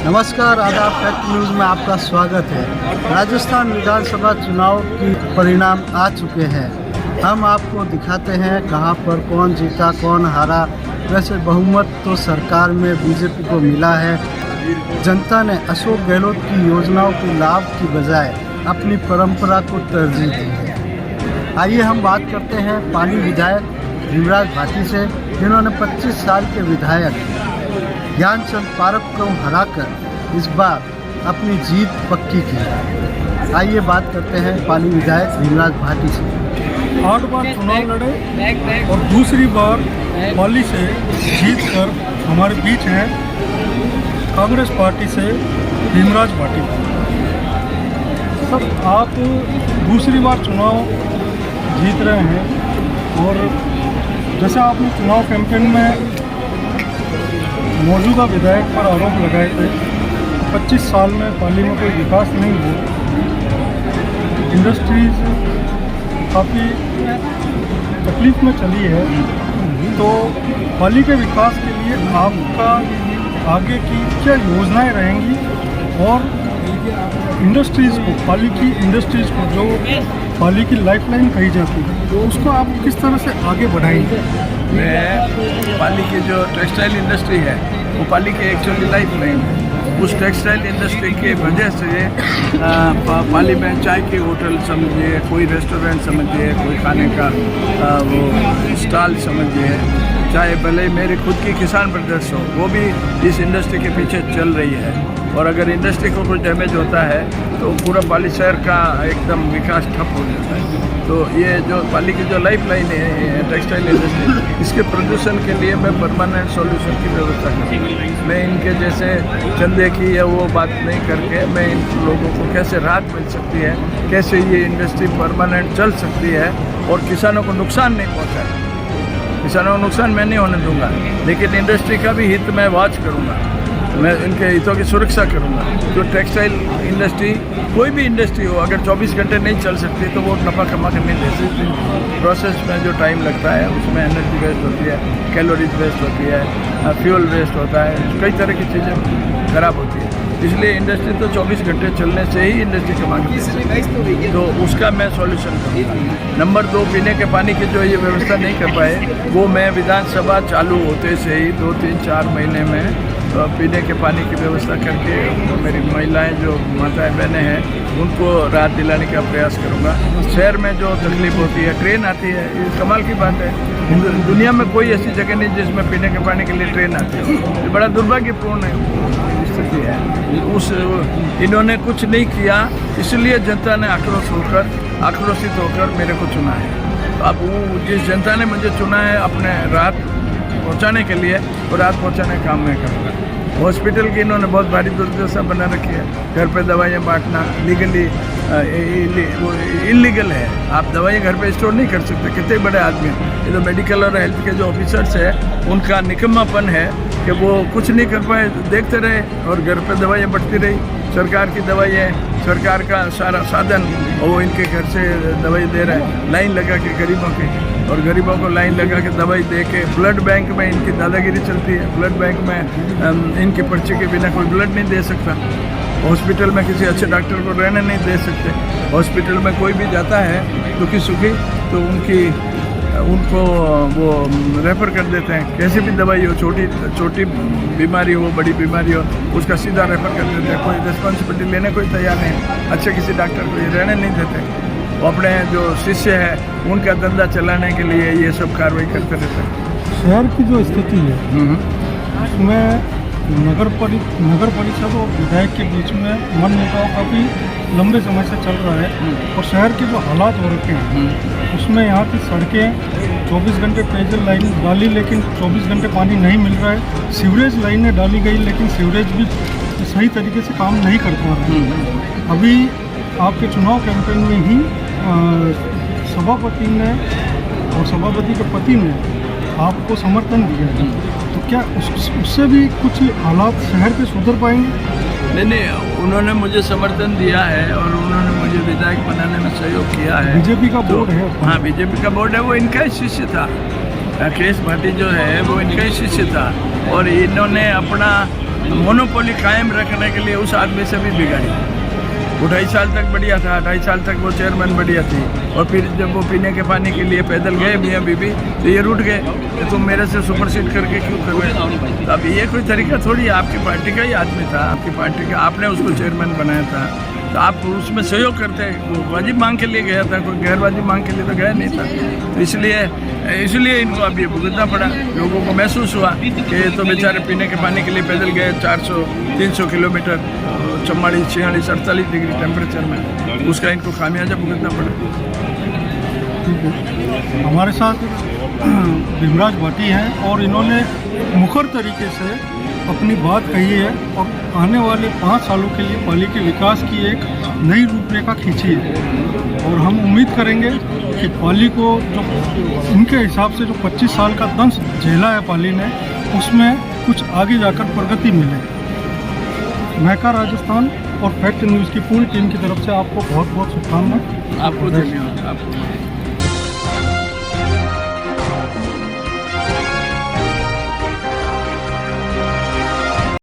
नमस्कार, आदाब fact news में आपका स्वागत है। राजस्थान विधानसभा चुनाव की परिणाम आ चुके हैं। हम आपको दिखाते हैं कहां पर कौन जीता कौन हारा। वैसे बहुमत तो सरकार में बीजेपी को मिला है। जनता ने अशोक गहलोत की योजनाओं के लाभ की बजाय अपनी परंपरा को तरजीह दी है। आइए हम बात करते हैं पाली विधायक युवराज भाटी से, जिन्होंने 25 साल के विधायक ज्ञानचंद पारक को हराकर इस बार अपनी जीत पक्की की। आइए बात करते हैं पाली विधायक युवराज भाटी से। 8 बार चुनाव लड़े और दूसरी बार पाली से जीतकर हमारे बीच हैं कांग्रेस पार्टी से युवराज भाटी। सब आप दूसरी बार चुनाव जीत रहे हैं और जैसे आपने चुनाव कैंपेन में मौजूदा विधायक पर आरोप लगाए थे 25 साल में पाली में कोई विकास नहीं हुआ, इंडस्ट्रीज काफ़ी तकलीफ में चली है, तो पाली के विकास के लिए आपका आगे की क्या योजनाएं रहेंगी और इंडस्ट्रीज़ को, पाली की इंडस्ट्रीज़ को जो पाली की लाइफलाइन कही जाती है, तो उसको आप किस तरह से आगे बढ़ाएंगे? मैं पाली की जो टेक्सटाइल इंडस्ट्री है वो पाली की एक्चुअली लाइफलाइन है। उस टेक्सटाइल इंडस्ट्री के वजह से पाली में चाय की होटल समझिए, कोई रेस्टोरेंट समझिए, कोई खाने का वो स्टॉल समझिए, चाहे भले मेरे खुद की किसान ब्रदर्स हो, वो भी इस इंडस्ट्री के पीछे चल रही है। और अगर इंडस्ट्री को कुछ डैमेज होता है तो पूरा पाली शहर का एकदम विकास ठप हो जाता है। तो ये जो पाली की जो लाइफलाइन है टेक्सटाइल इंडस्ट्री, इसके प्रदूषण के लिए मैं परमानेंट सॉल्यूशन की व्यवस्था करूँगा। मैं इनके जैसे चंदे की या वो बात नहीं करके मैं इन लोगों को कैसे राहत मिल सकती है, कैसे ये इंडस्ट्री परमानेंट चल सकती है और किसानों को नुकसान नहीं पहुँचाए। किसानों को नुकसान मैं नहीं होने दूंगा, लेकिन इंडस्ट्री का भी हित मैं वॉच करूँगा, मैं इनके हितों की सुरक्षा करूँगा। जो टेक्सटाइल इंडस्ट्री, कोई भी इंडस्ट्री हो, अगर 24 घंटे नहीं चल सकती तो वो नफ़ा कमा कर नहीं दे सकती। प्रोसेस में जो टाइम लगता है उसमें एनर्जी वेस्ट होती है, कैलोरीज वेस्ट होती है, फ्यूल वेस्ट होता है, कई तरह की चीज़ें खराब होती है। इसलिए इंडस्ट्री तो 24 घंटे चलने से ही इंडस्ट्री कमा के, तो उसका मैं सॉल्यूशन करूँगा। नंबर 2, पीने के पानी की जो ये व्यवस्था नहीं कर पाए, वो मैं विधानसभा चालू होते से ही 2-3-4 महीने में पीने के पानी की व्यवस्था करके मेरी महिलाएं जो माताएं बहनें हैं उनको राहत दिलाने का प्रयास करूंगा। शहर में जो तकलीफ होती है, ट्रेन आती है, ये कमाल की बात है, दुनिया में कोई ऐसी जगह नहीं जिसमें पीने के पानी के लिए ट्रेन आती है। ये बड़ा दुर्भाग्यपूर्ण स्थिति है। इन्होंने कुछ नहीं किया, इसलिए जनता ने आक्रोशित होकर मेरे को चुना है। तो अब वो जिस जनता ने मुझे चुना है अपने राहत पहुंचाने के लिए, और राहत पहुंचाने का काम मैं करूँगा। हॉस्पिटल की इन्होंने बहुत भारी दुर्दशा बना रखी है। घर पे दवाइयाँ बांटना लीगली इलीगल है। आप दवाइयाँ घर पे स्टोर नहीं कर सकते। कितने बड़े आदमी हैं, ये तो मेडिकल और हेल्थ के जो ऑफिसर्स हैं उनका निकम्मापन है कि वो कुछ नहीं कर पाए, देखते रहे और घर पे दवाइयाँ बढ़ती रही। सरकार की दवाइयाँ, सरकार का सारा साधन, और वो इनके घर से दवाई दे रहा है लाइन लगा के गरीबों की, और गरीबों को लाइन लगा के दवाई दे के। ब्लड बैंक में इनकी दादागिरी चलती है। ब्लड बैंक में इनकी पर्ची के बिना कोई ब्लड नहीं दे सकता। हॉस्पिटल में किसी अच्छे डॉक्टर को रहने नहीं दे सकते। हॉस्पिटल में कोई भी जाता है दुखी सुखी तो उनको वो रेफ़र कर देते हैं। कैसी भी दवाई हो, छोटी बीमारी हो, बड़ी बीमारी हो, उसका सीधा रेफ़र कर देते हैं। कोई रिस्पॉन्सिबिलिटी लेने कोई तैयार नहीं। अच्छे किसी डॉक्टर को ये रहने नहीं देते। वो अपने जो शिष्य है उनका धंधा चलाने के लिए ये सब कार्रवाई करते रहते हैं। शहर की जो स्थिति है उसमें नगर परिषद और विधायक के बीच में मनमुटाव काफ़ी लंबे समय से चल रहा है, और शहर के जो हालात हो रखे हैं उसमें यहाँ की सड़कें 24 घंटे पेयजल लाइन डाली लेकिन 24 घंटे पानी नहीं मिल रहा है। सीवरेज लाइनें डाली गई लेकिन सीवरेज भी सही तरीके से काम नहीं कर पा रहे हैं। अभी आपके चुनाव कैंपेन में ही सभापति ने और सभापति के पति ने आपको समर्थन दिया है, तो क्या उससे भी कुछ हालात शहर के सुधर पाएंगे? नहीं, उन्होंने मुझे समर्थन दिया है और उन्होंने मुझे विधायक बनाने में सहयोग किया है। बीजेपी का बोर्ड है? हाँ, बीजेपी का बोर्ड है, वो इनका ही शिष्य था। अखिलेश भाटी जो है वो इनका ही शिष्य था, और इन्होंने अपना मोनोपोली कायम रखने के लिए उस आदमी से भी बिगाड़ी। वो 2.5 साल तक बढ़िया था, 2.5 साल तक वो चेयरमैन बढ़िया थी, और फिर जब वो पीने के पानी के लिए पैदल गए मियाँ बीबी, तो ये रूठ गए कि तुम मेरे से सुपरसीड करके क्यों कर रहे हो। तो अब ये कोई तरीका थोड़ी, आपकी पार्टी का ही आदमी था, आपकी पार्टी का, आपने उसको चेयरमैन बनाया था, तो आप उसमें सहयोग करते। वो वाजिब मांग के लिए गया था, कोई गैर वाजिब मांग के लिए तो गया नहीं था। तो इसलिए इनको अब ये भुगतना पड़ा। लोगों को महसूस हुआ कि तो बेचारे पीने के पानी के लिए पैदल गए 400-300 किलोमीटर, 44, 46, 48 डिग्री टेम्परेचर में, उसका इनको खामियाजा भुगतना पड़ा। हमारे साथ भीमराज भाटी हैं और इन्होंने मुखर तरीके से अपनी बात कही है और आने वाले 5 सालों के लिए पाली के विकास की एक नई रूपरेखा खींची है। और हम उम्मीद करेंगे कि पाली को जो उनके हिसाब से जो 25 साल का दंश झेला है पाली ने, उसमें कुछ आगे जाकर प्रगति मिले। महका राजस्थान और फैक्ट न्यूज़ की पूरी टीम की तरफ से आपको बहुत बहुत शुभकामनाएं। आपको धन्यवाद।